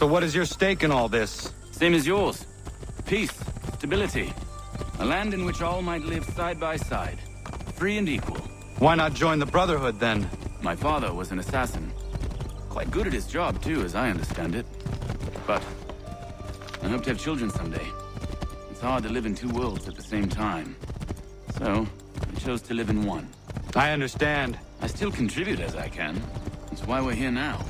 So what is your stake in all this? Same as yours. Peace, stability. A land in which all might live side by side. Free and equal. Why not join the Brotherhood, then? My father was an assassin. Quite good at his job, too, as I understand it. But I hope to have children someday. It's hard to live in two worlds at the same time. So, I chose to live in one. I understand. I still contribute as I can. That's why we're here now.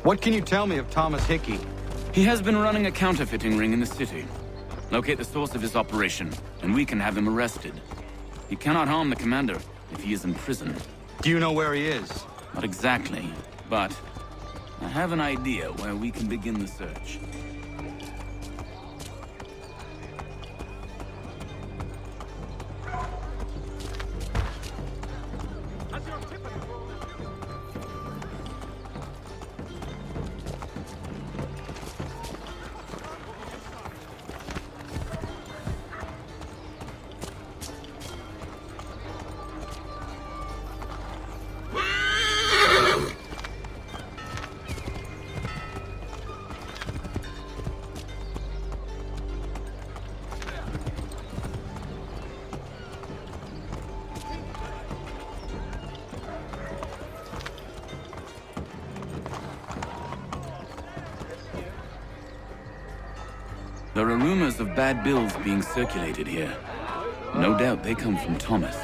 What can you tell me of Thomas Hickey? He has been running a counterfeiting ring in the city. Locate the source of his operation, and we can have him arrested. He cannot harm the commander if he is in prison. Do you know where he is? Not exactly, but I have an idea where we can begin the search. There are rumors of bad bills being circulated here. No doubt they come from Thomas.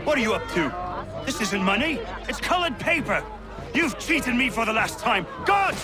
What are you up to? This isn't money. It's colored paper. You've cheated me for the last time. God!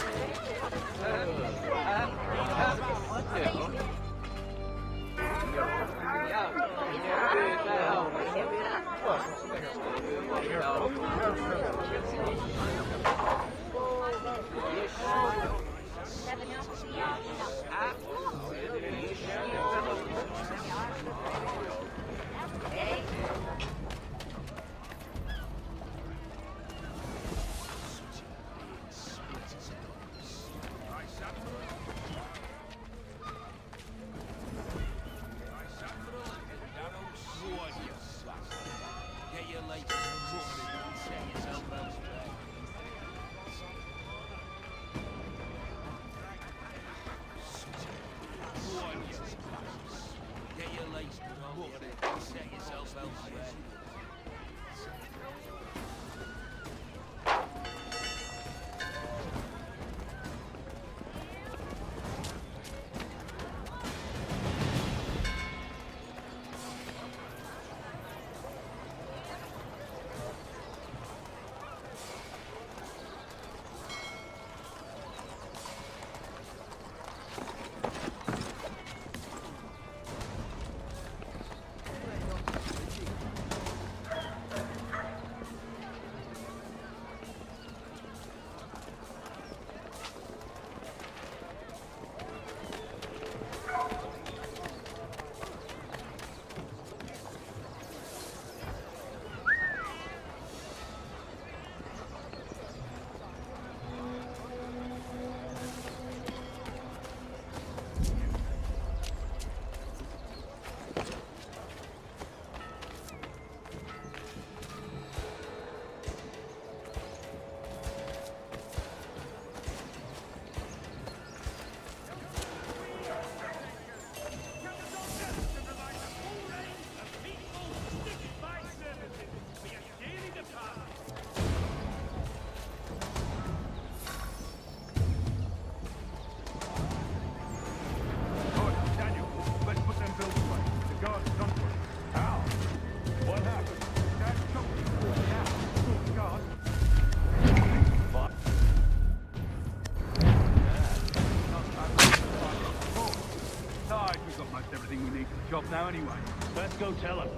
Job now anyway. Let's go tell him.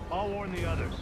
I'll warn the others.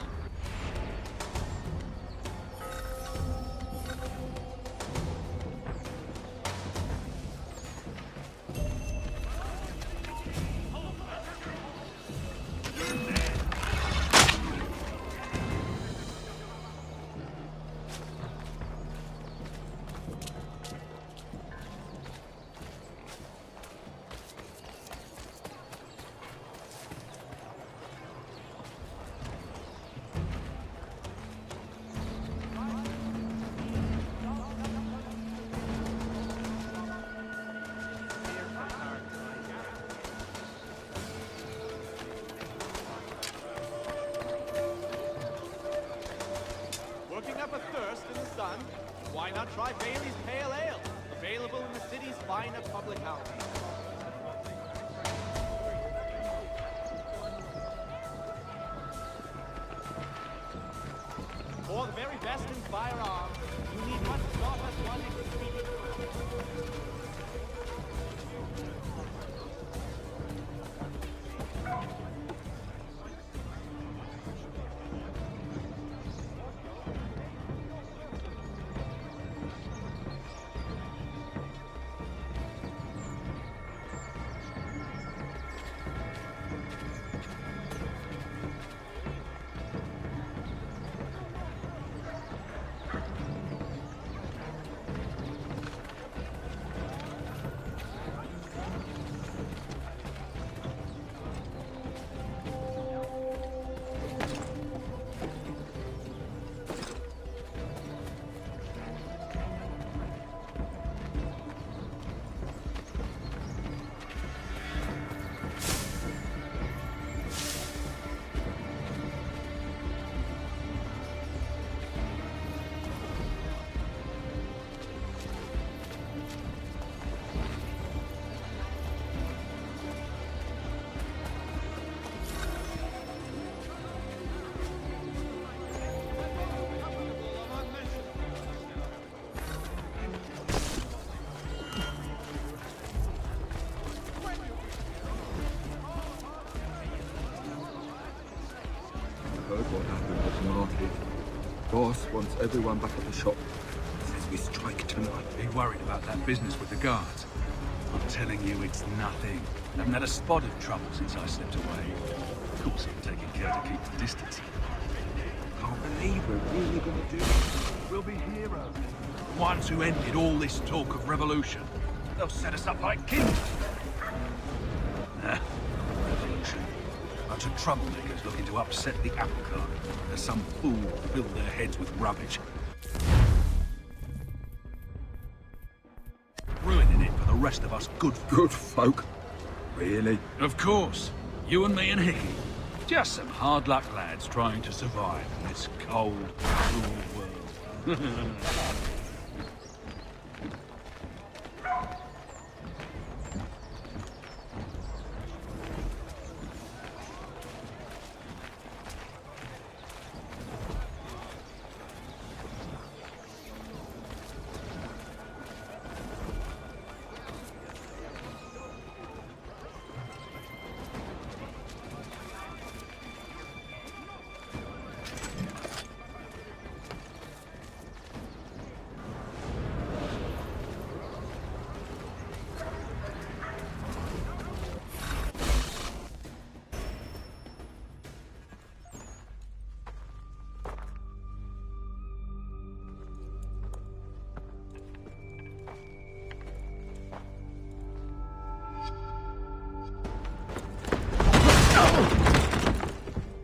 Bailey's Pale Ale, available in the city's finest public house. For the very best in firearms, you need one stop at one expedient. Heard what happened at the market. Boss wants everyone back at the shop. Says we strike tonight. Be worried about that business with the guards. I'm telling you, it's nothing. Haven't had a spot of trouble since I slipped away. Of course, I'm taking care to keep the distance. Can't believe we're really gonna do it. We'll be heroes. The ones who ended all this talk of revolution. They'll set us up like kings. Nah, revolution. Bunch of troublemakers looking to upset the apple cart. As some fool filled their heads with rubbish. Ruining it for the rest of us good folk. Really? Of course. You and me and Hickey. Just some hard luck lads trying to survive in this cold, cruel world.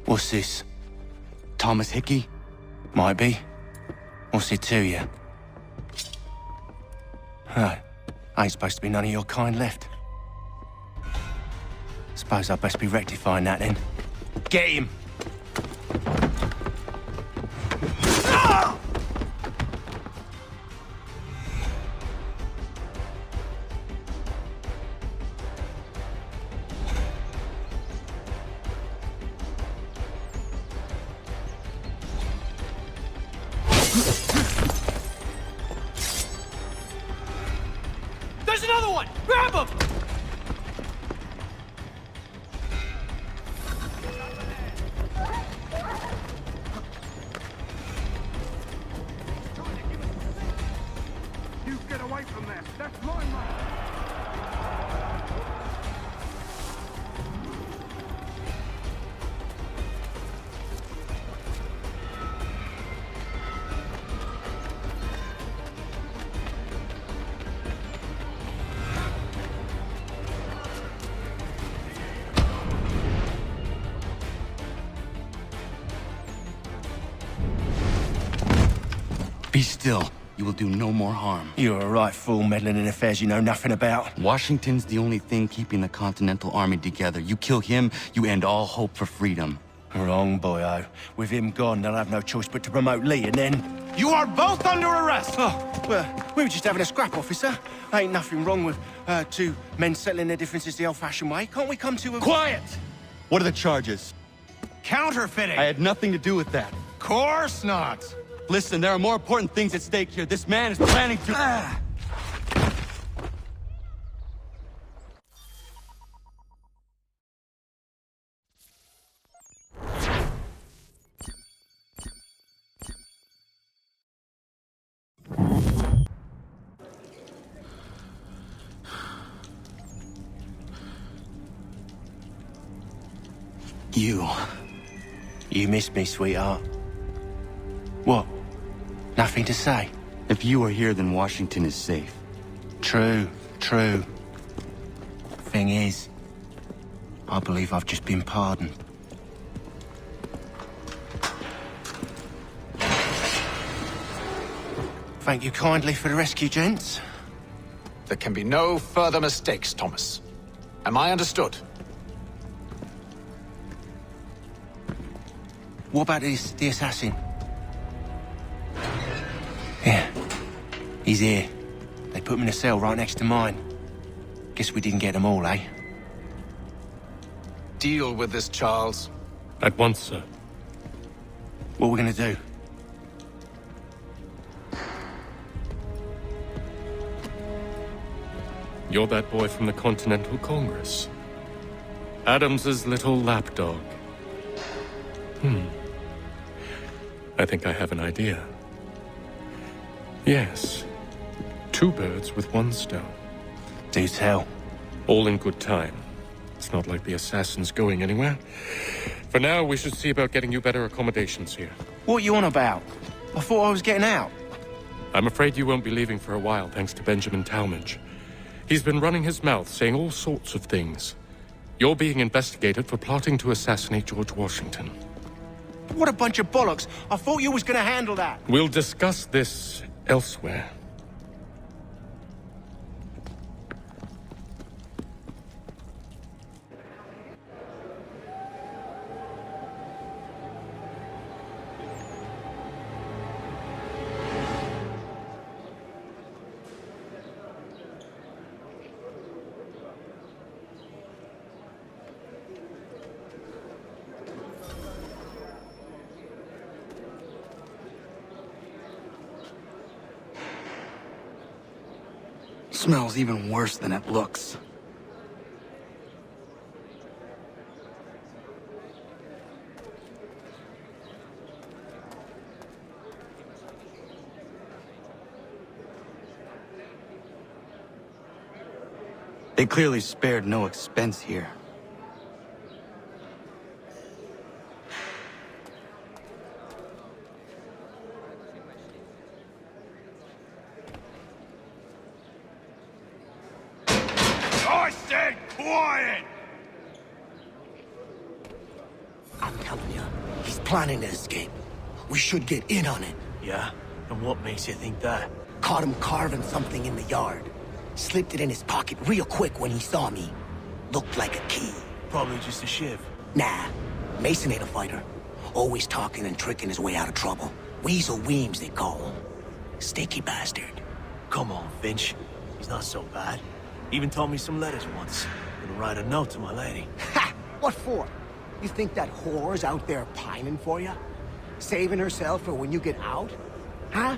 What's this? Thomas Hickey? Might be. What's it to you? Ain't supposed to be none of your kind left. Suppose I best be rectifying that then. Get him! There's another one! Grab him! You get away from there. That's my man. Be still. You will do no more harm. You're a right fool meddling in affairs you know nothing about. Washington's the only thing keeping the Continental Army together. You kill him, you end all hope for freedom. Wrong, boyo. With him gone, they'll have no choice but to promote Lee, and then... You are both under arrest! Oh, well, we were just having a scrap, officer. Ain't nothing wrong with two men settling their differences the old-fashioned way. Can't we come to a... Quiet! What are the charges? Counterfeiting! I had nothing to do with that. Course not! Listen, there are more important things at stake here. This man is planning to... You missed me, sweetheart. What? Nothing to say? If you are here, then Washington is safe. True. Thing is, I believe I've just been pardoned. Thank you kindly for the rescue, gents. There can be no further mistakes, Thomas. Am I understood? What about the assassin? Yeah, he's here. They put him in a cell right next to mine. Guess we didn't get them all, eh? Deal with this, Charles. At once, sir. What are we gonna do? You're that boy from the Continental Congress. Adams's little lapdog. I think I have an idea. Yes. 2 birds with 1 stone. Do tell. All in good time. It's not like the assassin's going anywhere. For now, we should see about getting you better accommodations here. What are you on about? I thought I was getting out. I'm afraid you won't be leaving for a while, thanks to Benjamin Talmadge. He's been running his mouth, saying all sorts of things. You're being investigated for plotting to assassinate George Washington. What a bunch of bollocks. I thought you was gonna handle that. We'll discuss this elsewhere. Smells even worse than it looks. They clearly spared no expense here. I said quiet! I'm telling you, he's planning to escape. We should get in on it. Yeah? And what makes you think that? Caught him carving something in the yard. Slipped it in his pocket real quick when he saw me. Looked like a key. Probably just a shiv. Nah, Mason ain't a fighter. Always talking and tricking his way out of trouble. Weasel Weems, they call him. Sneaky bastard. Come on, Finch. He's not so bad. Even taught me some letters once. Gonna write a note to my lady. Ha! What for? You think that whore's out there pining for you? Saving herself for when you get out? Huh?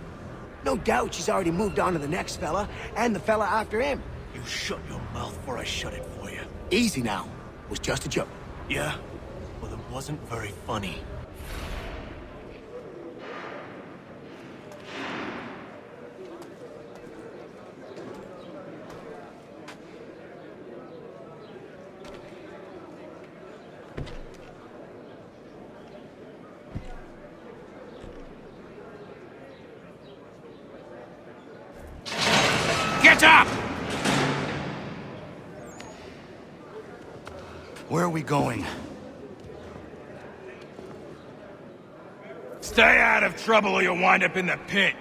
No doubt she's already moved on to the next fella, and the fella after him. You shut your mouth before I shut it for you. Easy now. Was just a joke. Yeah? Well, it wasn't very funny. Get up! Where are we going? Stay out of trouble or you'll wind up in the pit.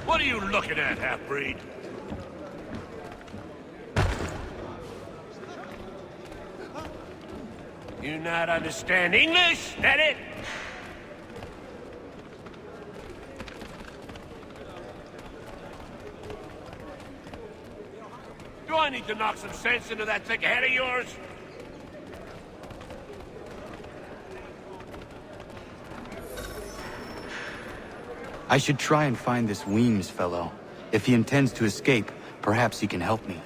What are you looking at, half-breed? You not understand English? That it? Do I need to knock some sense into that thick head of yours? I should try and find this Weems fellow. If he intends to escape, perhaps he can help me.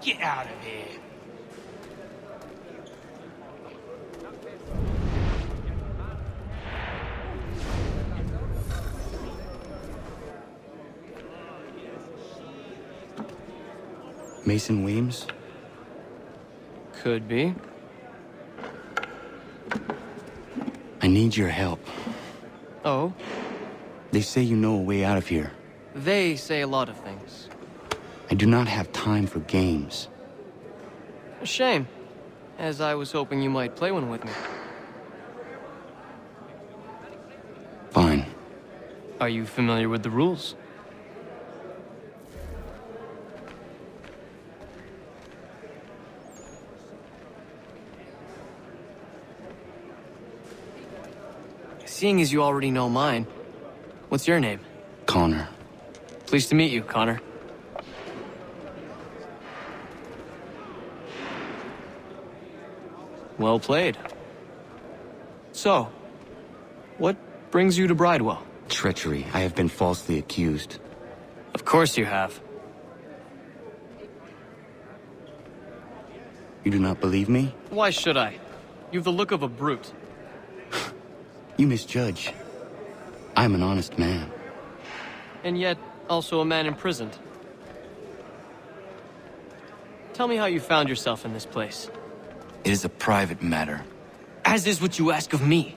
Get out of here. Mason Weems? Could be. I need your help. Oh? They say you know a way out of here. They say a lot of things. I do not have time for games. A shame, as I was hoping you might play one with me. Fine. Are you familiar with the rules? Seeing as you already know mine, what's your name? Connor. Pleased to meet you, Connor. Well played. So, what brings you to Bridewell? Treachery. I have been falsely accused. Of course you have. You do not believe me? Why should I? You've the look of a brute. You misjudge. I'm an honest man. And yet, also a man imprisoned. Tell me how you found yourself in this place. It is a private matter. As is what you ask of me.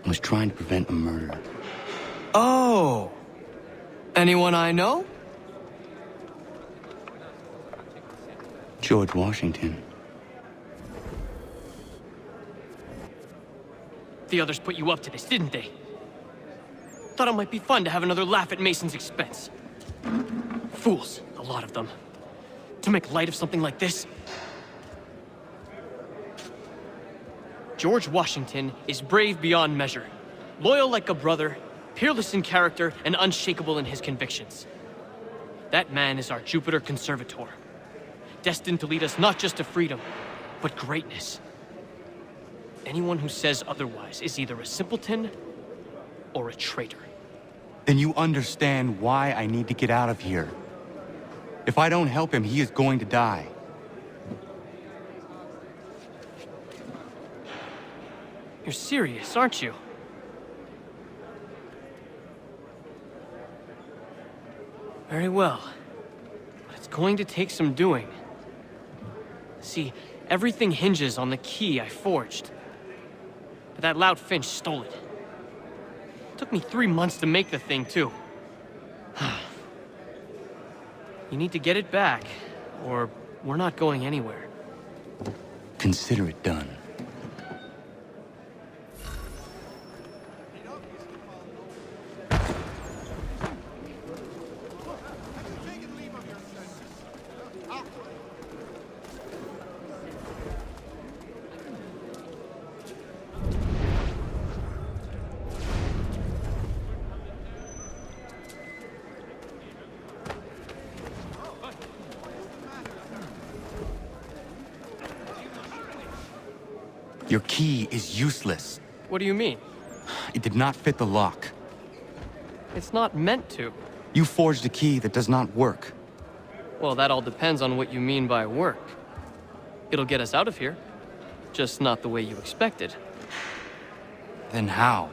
I was trying to prevent a murder. Oh! Anyone I know? George Washington. The others put you up to this, didn't they? Thought it might be fun to have another laugh at Mason's expense. Fools, a lot of them. To make light of something like this. George Washington is brave beyond measure, loyal like a brother, peerless in character, and unshakable in his convictions. That man is our Jupiter Conservator, destined to lead us not just to freedom, but greatness. Anyone who says otherwise is either a simpleton or a traitor. Then you understand why I need to get out of here. If I don't help him, he is going to die. You're serious, aren't you? Very well. But it's going to take some doing. See, everything hinges on the key I forged. But that lout Finch stole it. Took me 3 months to make the thing, too. You need to get it back, or we're not going anywhere. Consider it done. Your key is useless. What do you mean? It did not fit the lock. It's not meant to. You forged a key that does not work. Well, that all depends on what you mean by work. It'll get us out of here. Just not the way you expected. Then how?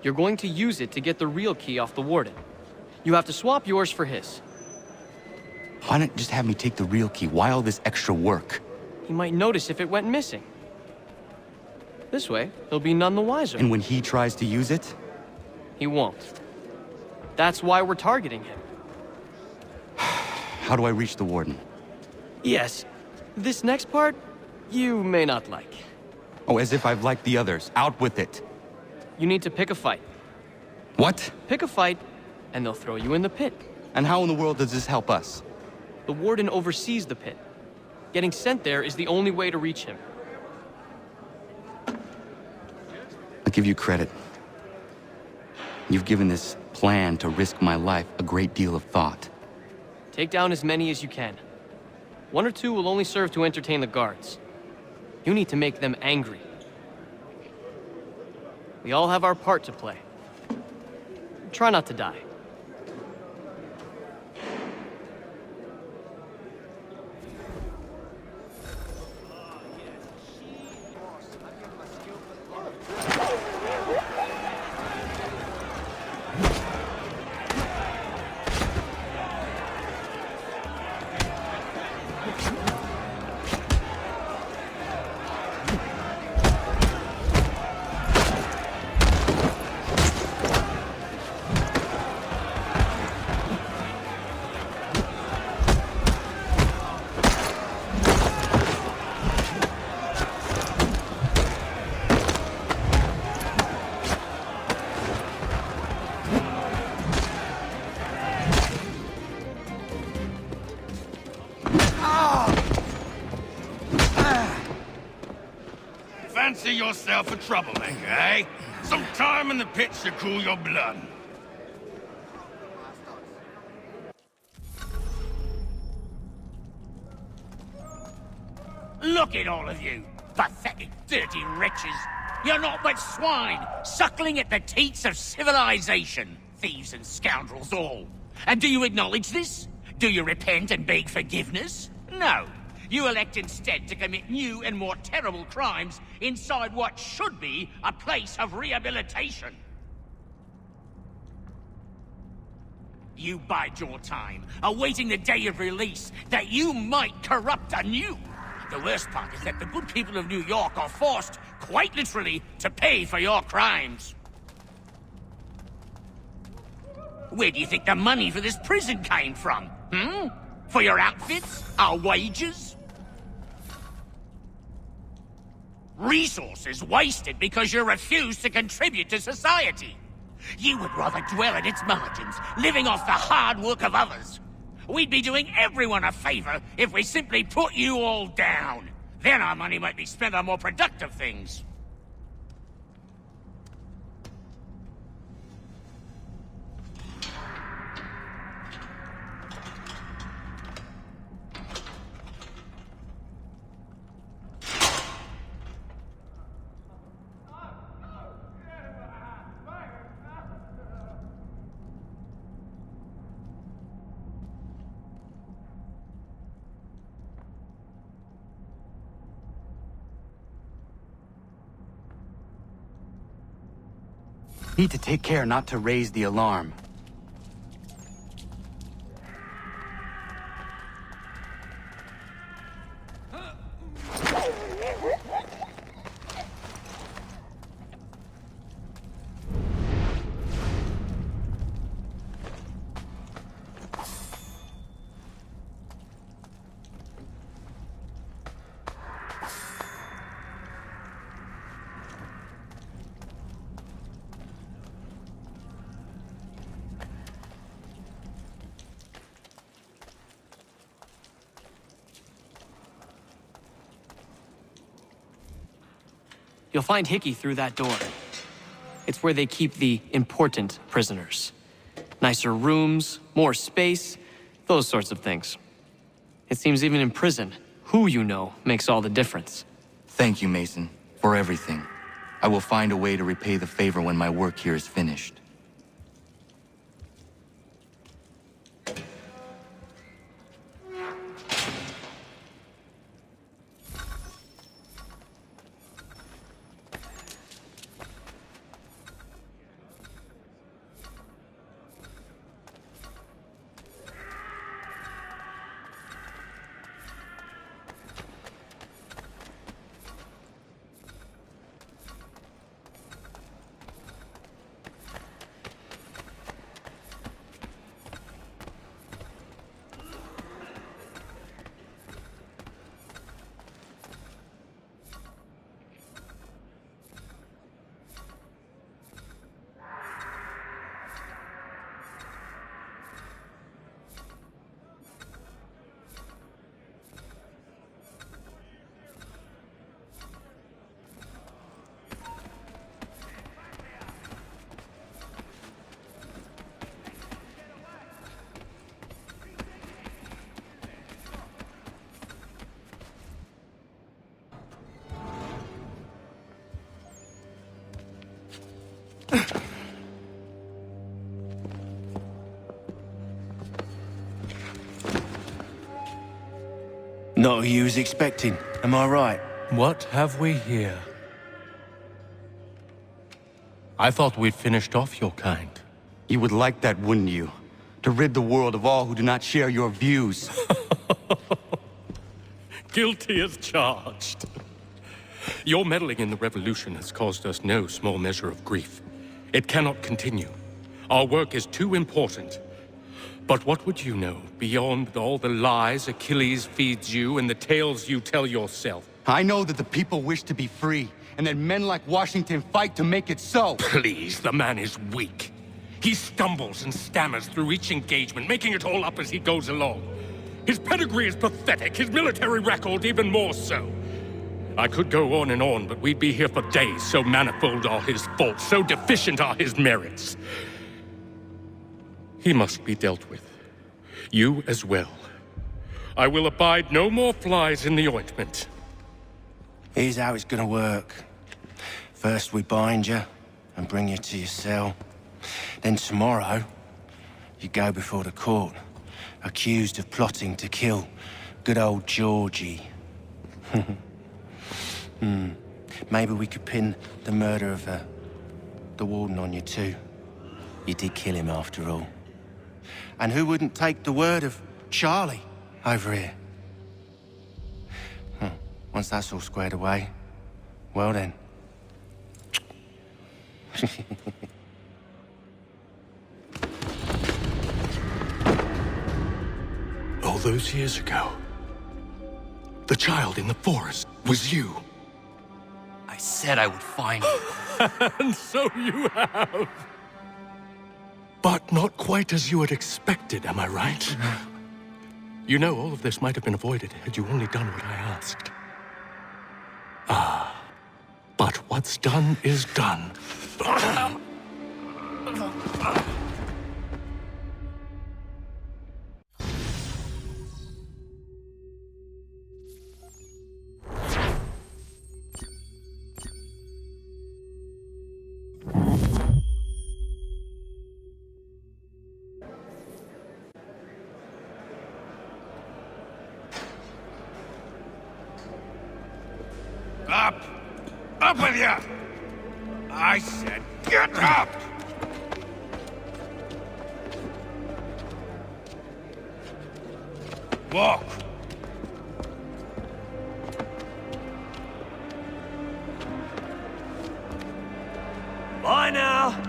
You're going to use it to get the real key off the warden. You have to swap yours for his. Why not just have me take the real key? Why all this extra work? He might notice if it went missing. This way, he'll be none the wiser. And when he tries to use it? He won't. That's why we're targeting him. How do I reach the warden? Yes. This next part, you may not like. Oh, as if I've liked the others. Out with it. You need to pick a fight. What? Pick a fight, and they'll throw you in the pit. And how in the world does this help us? The warden oversees the pit. Getting sent there is the only way to reach him. I'll give you credit. You've given this plan to risk my life a great deal of thought. Take down as many as you can. 1 or 2 will only serve to entertain the guards. You need to make them angry. We all have our part to play. Try not to die. Fancy yourself a troublemaker, eh? Some time in the pit should cool your blood. Look at all of you, pathetic, dirty wretches. You're not but swine, suckling at the teats of civilization. Thieves and scoundrels all. And do you acknowledge this? Do you repent and beg forgiveness? No. You elect instead to commit new and more terrible crimes inside what should be a place of rehabilitation. You bide your time, awaiting the day of release, that you might corrupt anew. The worst part is that the good people of New York are forced, quite literally, to pay for your crimes. Where do you think the money for this prison came from? For your outfits? Our wages? Resources wasted because you refuse to contribute to society. You would rather dwell at its margins, living off the hard work of others. We'd be doing everyone a favor if we simply put you all down. Then our money might be spent on more productive things. Need to take care not to raise the alarm. You'll find Hickey through that door. It's where they keep the important prisoners. Nicer rooms, more space, those sorts of things. It seems even in prison, who you know makes all the difference. Thank you, Mason, for everything. I will find a way to repay the favor when my work here is finished. Not who you was expecting, am I right? What have we here? I thought we'd finished off your kind. You would like that, wouldn't you? To rid the world of all who do not share your views. Guilty as charged. Your meddling in the revolution has caused us no small measure of grief. It cannot continue. Our work is too important. But what would you know beyond all the lies Achilles feeds you and the tales you tell yourself? I know that the people wish to be free, and that men like Washington fight to make it so. Please, the man is weak. He stumbles and stammers through each engagement, making it all up as he goes along. His pedigree is pathetic, his military record even more so. I could go on, but we'd be here for days, so manifold are his faults, so deficient are his merits. He must be dealt with. You as well. I will abide no more flies in the ointment. Here's how it's gonna work. First we bind you and bring you to your cell. Then tomorrow, you go before the court, accused of plotting to kill good old Georgie. Maybe we could pin the murder of the warden on you too. You did kill him after all. And who wouldn't take the word of Charlie over here? Once that's all squared away, well then. All those years ago, the child in the forest was you. I said I would find you. And so you have. But not quite as you had expected, am I right? You know, all of this might have been avoided had you only done what I asked. But what's done is done. Up! Up with you! I said get up! Walk! Bye now!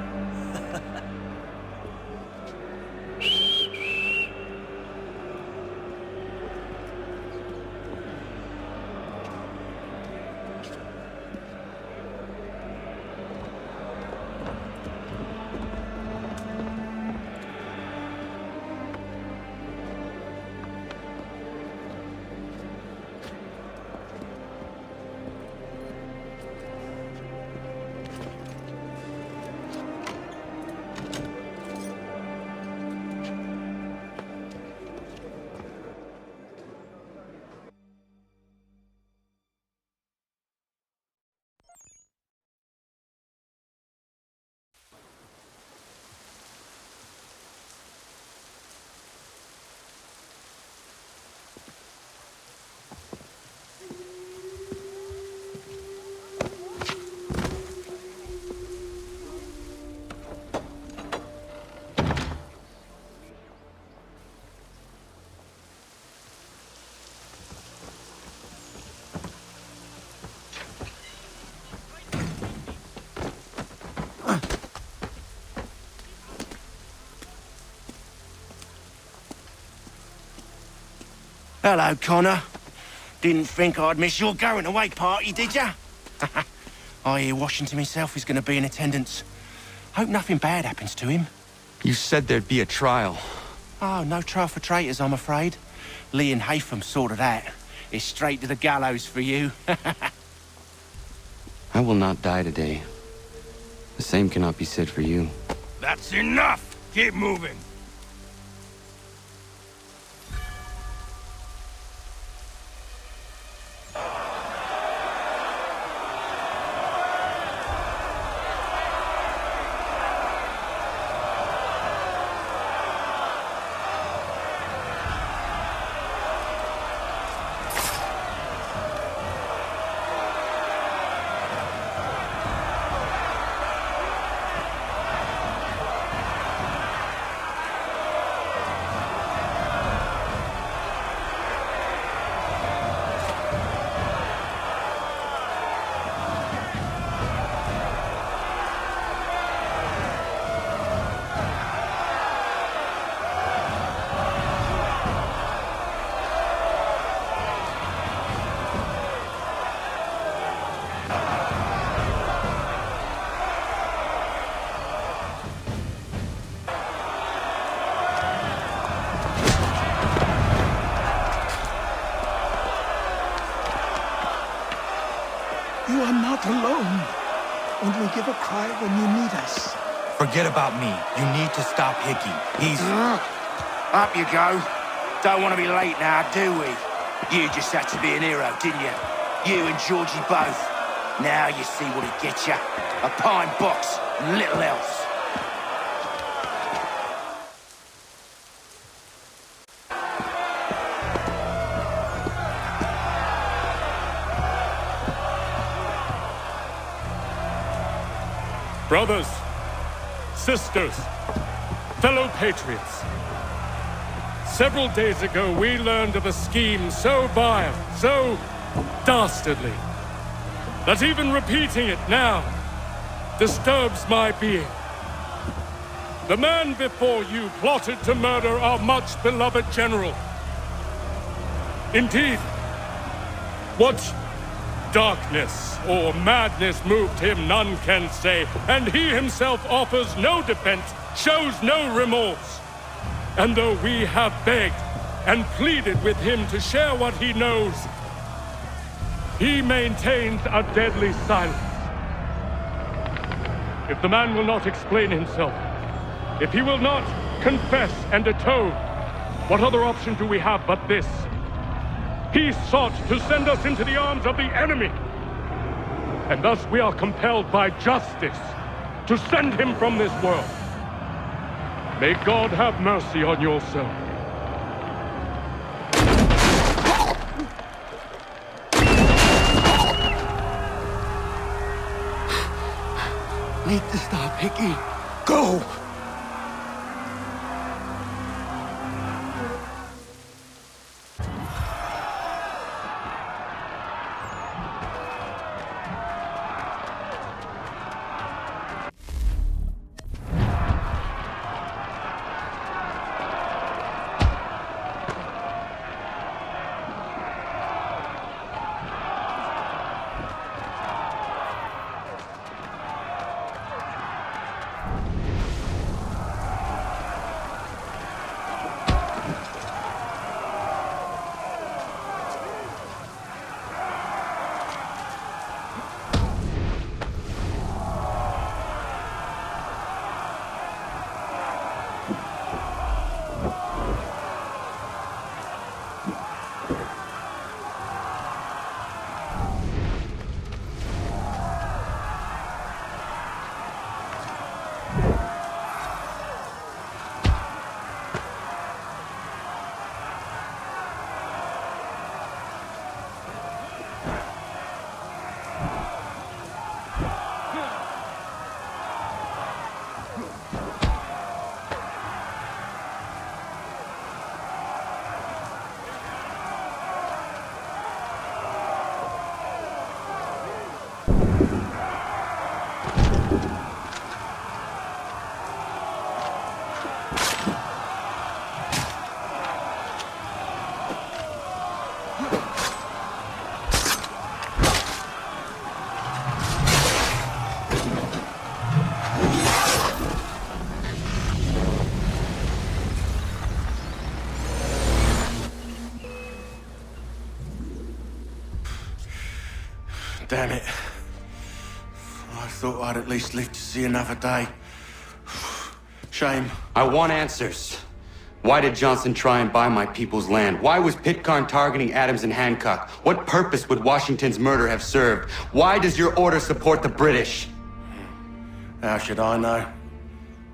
Hello, Connor. Didn't think I'd miss your going-away party, did ya? I hear Washington himself is going to be in attendance. Hope nothing bad happens to him. You said there'd be a trial. Oh, no trial for traitors, I'm afraid. Lee and Haytham sorted that. It's straight to the gallows for you. I will not die today. The same cannot be said for you. That's enough! Keep moving! You are not alone. Only give a cry when you need us. Forget about me. You need to stop Hickey. He's... Up you go. Don't want to be late now, do we? You just had to be an hero, didn't you? You and Georgie both. Now you see what it gets you. A pine box and little else. Brothers, sisters, fellow patriots. Several days ago, we learned of a scheme so vile, so dastardly, that even repeating it now disturbs my being. The man before you plotted to murder our much-beloved general. Indeed, what darkness or madness moved him, none can say, and he himself offers no defense, shows no remorse. And though we have begged and pleaded with him to share what he knows, he maintains a deadly silence. If the man will not explain himself, if he will not confess and atone, what other option do we have but this? He sought to send us into the arms of the enemy. And thus we are compelled by justice to send him from this world. May God have mercy on your soul. Need to stop, Hickey. Go! Damn it. I thought I'd at least live to see another day. Shame. I want answers. Why did Johnson try and buy my people's land? Why was Pitcairn targeting Adams and Hancock? What purpose would Washington's murder have served? Why does your order support the British? How should I know?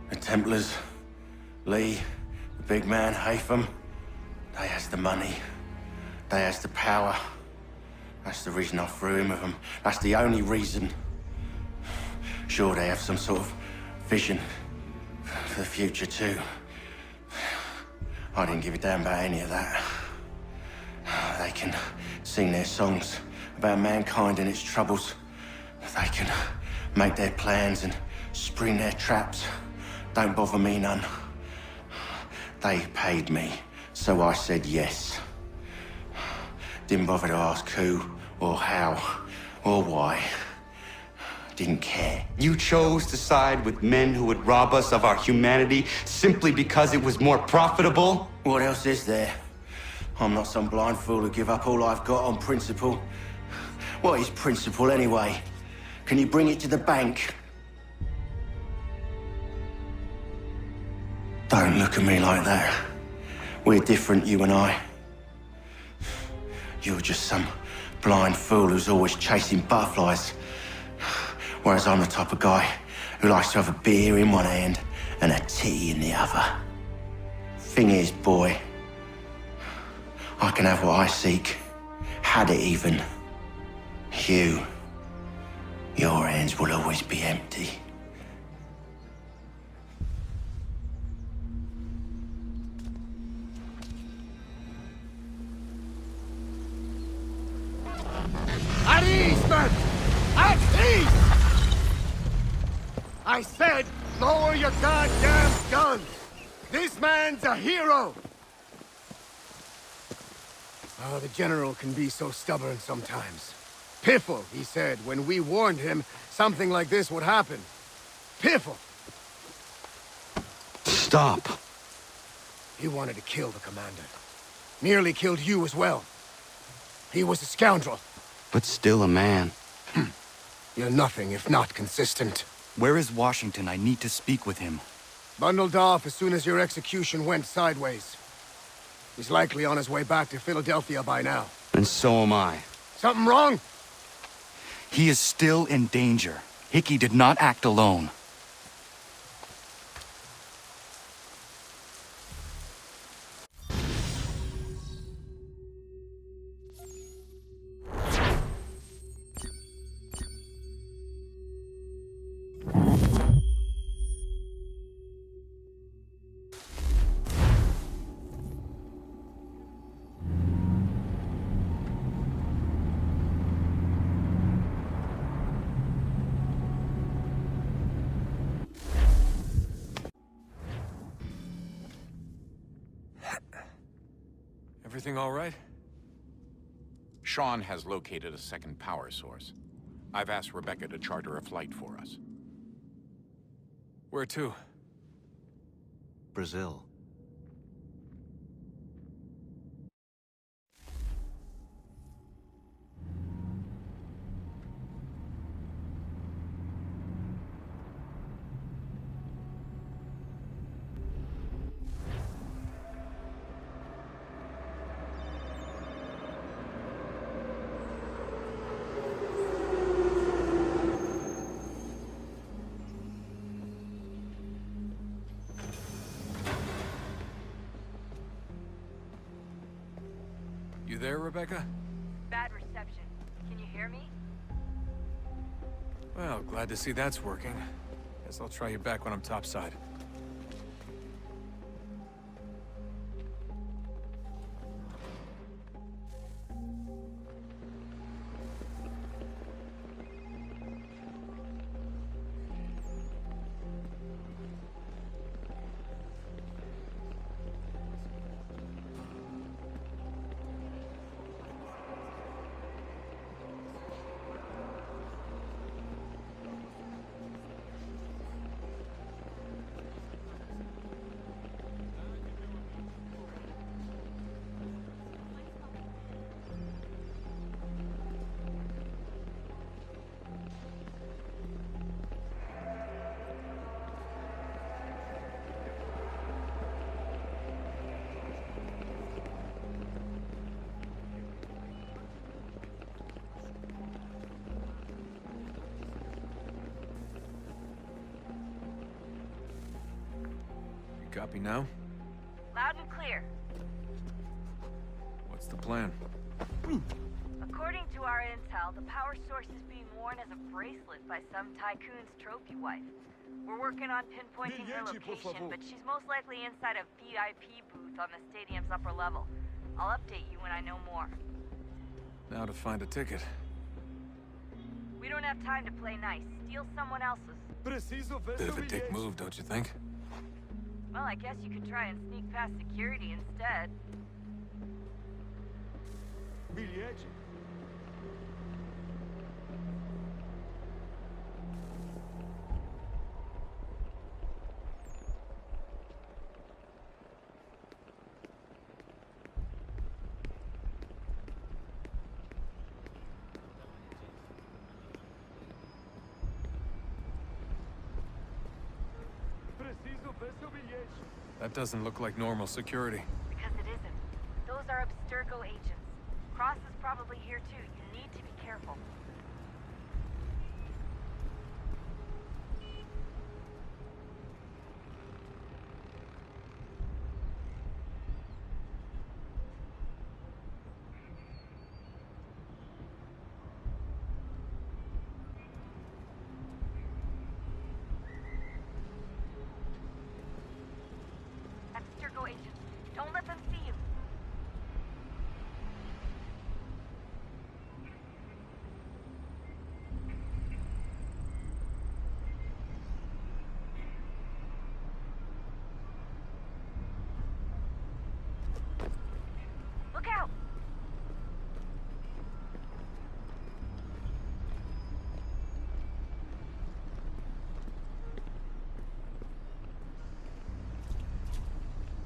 The Templars, Lee, the big man, Haytham, they has the money. They has the power. That's the reason I threw in with them. That's the only reason. Sure, they have some sort of vision for the future too. I didn't give a damn about any of that. They can sing their songs about mankind and its troubles. They can make their plans and spring their traps. Don't bother me none. They paid me, so I said yes. Didn't bother to ask who, or how, or why. Didn't care. You chose to side with men who would rob us of our humanity simply because it was more profitable? What else is there? I'm not some blind fool who give up all I've got on principle. What is principle anyway? Can you bring it to the bank? Don't look at me like that. We're different, you and I. You're just some blind fool who's always chasing butterflies. Whereas I'm the type of guy who likes to have a beer in one hand and a tea in the other. Thing is, boy, I can have what I seek. Had it even. Your hands will always be empty. At ease, men! At ease! I said, lower your goddamn guns! This man's a hero! Oh, the General can be so stubborn sometimes. Piffle, he said, when we warned him something like this would happen. Piffle! Stop. He wanted to kill the commander. Nearly killed you as well. He was a scoundrel. But still a man. You're nothing if not consistent. Where is Washington? I need to speak with him. Bundled off as soon as your execution went sideways. He's likely on his way back to Philadelphia by now. And so am I. Something wrong? He is still in danger. Hickey did not act alone. Everything all right? Sean has located a second power source. I've asked Rebecca to charter a flight for us. Where to? Brazil. You there, Rebecca? Bad reception. Can you hear me? Well, glad to see that's working. Guess I'll try you back when I'm topside. Copy now? Loud and clear. What's the plan? According to our intel, the power source is being worn as a bracelet by some tycoon's trophy wife. We're working on pinpointing her location, but she's most likely inside a VIP booth on the stadium's upper level. I'll update you when I know more. Now to find a ticket. We don't have time to play nice. Steal someone else's. Bit of a dick move, don't you think? Well, I guess you could try and sneak past security instead. Bilhete? That doesn't look like normal security. Because it isn't. Those are Abstergo agents. Cross is probably here too. You need to be careful. Abstergo agents. Don't let them see you. Look out!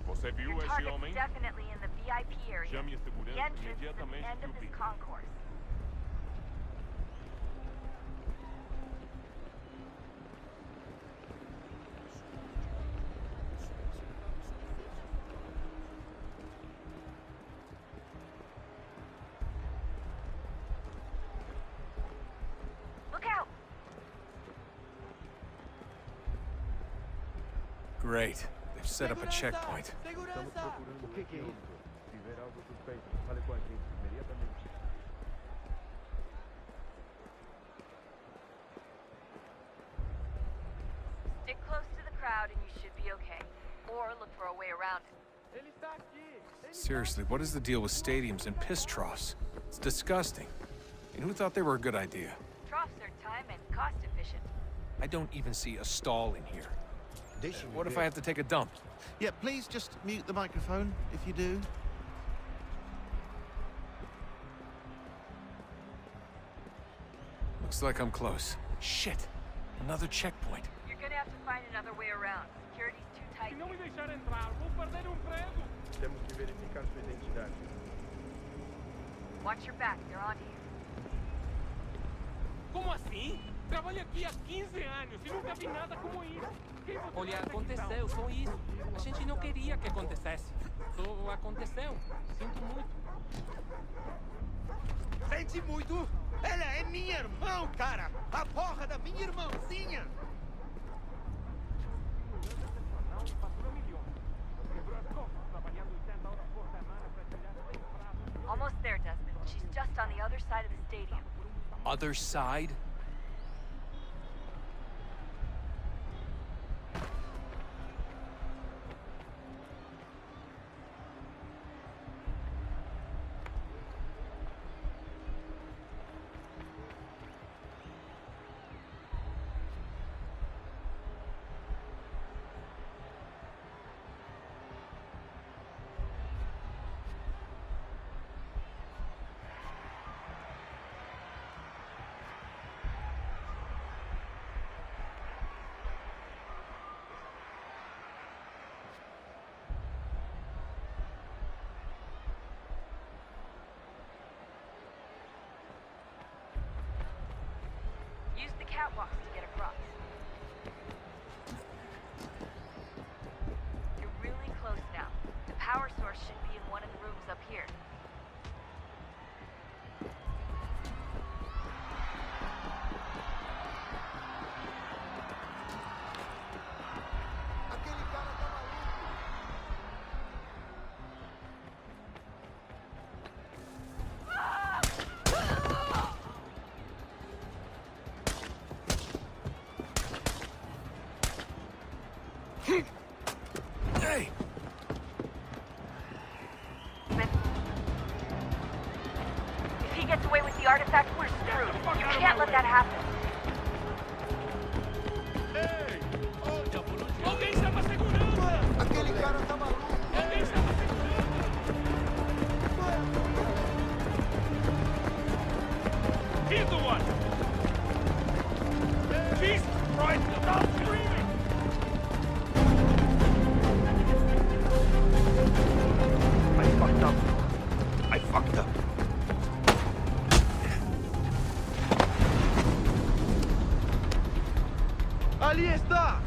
Você viu Your esse target's homem? definitely in the VIP area. Chame a The segurança entrance is at the imediatamente end que of o this vi. concourse. Look out! Great. They've set up a checkpoint. O que é isso? Se ver algo suspeito, fale com a gente imediatamente. Stick close to the crowd and you should be okay. Or look for a way around it. Ele está aqui! Seriously, what is the deal with stadiums and piss troughs? It's disgusting. And who thought they were a good idea? Troughs are time and cost efficient. I don't even see a stall in here. What if I have to take a dump? Yeah, please just mute the microphone if you do. Looks like I'm close. Shit! Another checkpoint. You're gonna have to find another way around. Security's too tight. Se não me deixar entrar, vou perder emprego! Temos que verificar sua identidade. Watch your back, they're on you. Como assim? Trabalho aqui há 15 anos e nunca vi nada como isso. Olha, aconteceu só isso. A gente não queria que acontecesse. Só aconteceu. Sinto muito. Sente muito? Ela é minha irmã, cara! A porra da minha irmãzinha! Almost there, Desmond. She's just on the other side of the stadium. Other side? Use the catwalks to get across. You're really close now. The power source should be in one of the rooms up here. Aquele cara tá maluco! gets away with the artifact, we're screwed. You can't let that happen. He's the one! Jesus Christ, stop screaming! I fucked up. I fucked up. Allí está!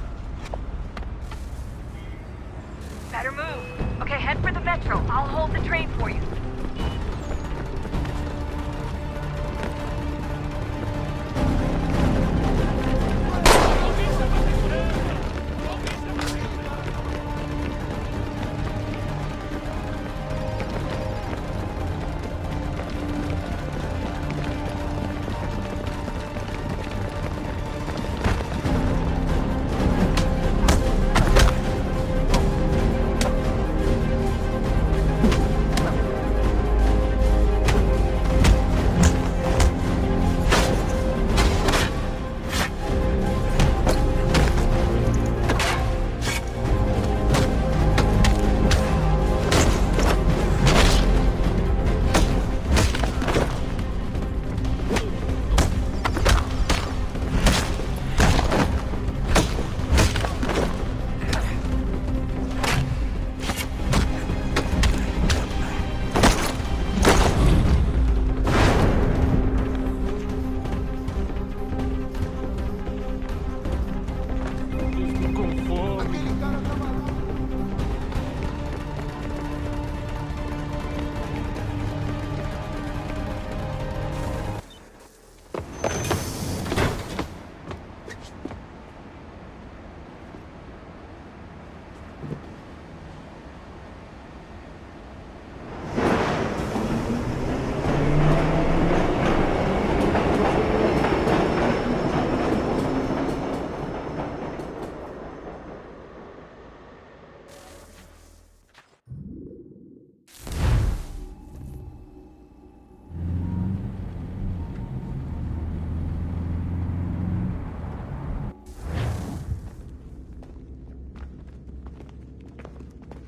Better move. Okay, head for the metro. I'll hold the train for you.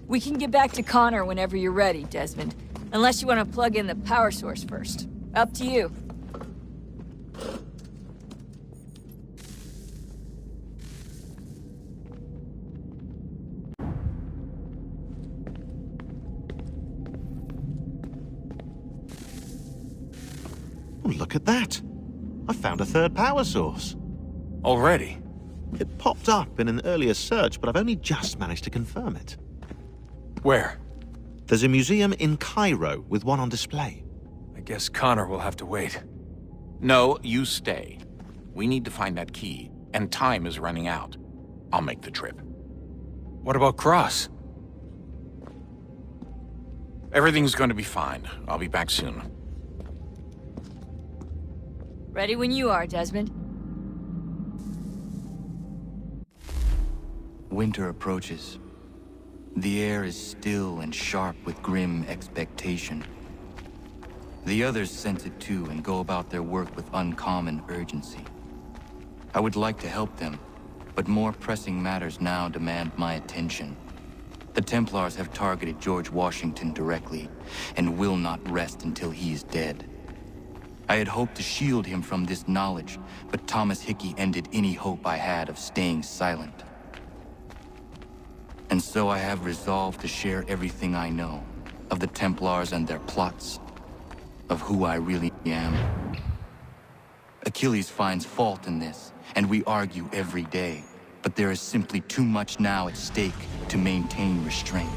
We can get back to Connor whenever you're ready, Desmond. Unless you want to plug in the power source first. Up to you. Oh, look at that. I found a third power source. Already? It popped up in an earlier search, but I've only just managed to confirm it. Where? There's a museum in Cairo with one on display. I guess Connor will have to wait. No, you stay. We need to find that key, and time is running out. I'll make the trip. What about Cross? Everything's going to be fine. I'll be back soon. Ready when you are, Desmond. Winter approaches. The air is still and sharp with grim expectation. The others sense it too and go about their work with uncommon urgency. I would like to help them, but more pressing matters now demand my attention. The Templars have targeted George Washington directly, and will not rest until he is dead. I had hoped to shield him from this knowledge, but Thomas Hickey ended any hope I had of staying silent. And so I have resolved to share everything I know of the Templars and their plots, of who I really am. Achilles finds fault in this, and we argue every day, but there is simply too much now at stake to maintain restraint.